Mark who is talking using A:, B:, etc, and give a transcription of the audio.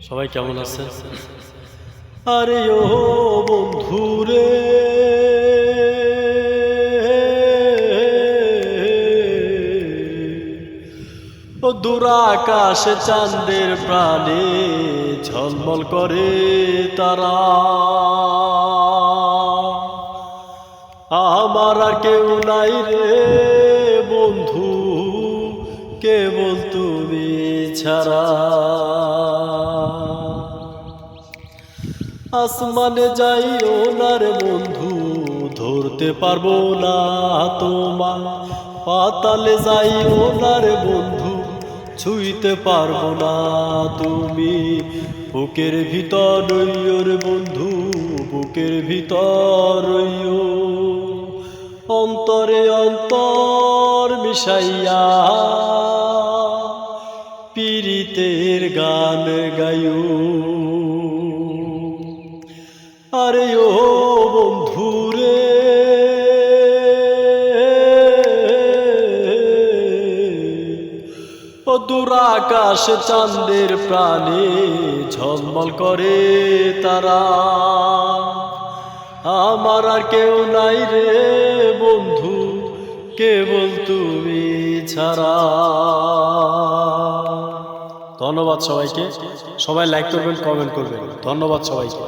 A: সবাই কেমন আছেন? আরে ও বন্ধুরে, ও দূর আকাশে চাঁদের প্রাণে ঝলমল করে তারা। আমার আর কেউ নাই রে বন্ধু, কেবল তুমি ছাড়া। আসমানে যাইও না রে বন্ধু, ধরতে পারবো না তোমার। পাতালে যাইও না রে বন্ধু, ছুঁইতে পারবো না তুমি। বুকের ভিতর রইও রে বন্ধু, বুকের ভিতর রইও। অন্তরে অন্তর মিশাইয়া পীড়িতের গান গাইও। আরে ও বন্ধুরে, ও দূর আকাশ চাঁদের প্রাণে ঝলমল করে তারা। আমার আর কেউ নাই রে বন্ধু, কেবল তুমি ছাড়া। ধন্যবাদ সবাইকে। সবাই লাইক করবেন, কমেন্ট করবেন। ধন্যবাদ সবাইকে।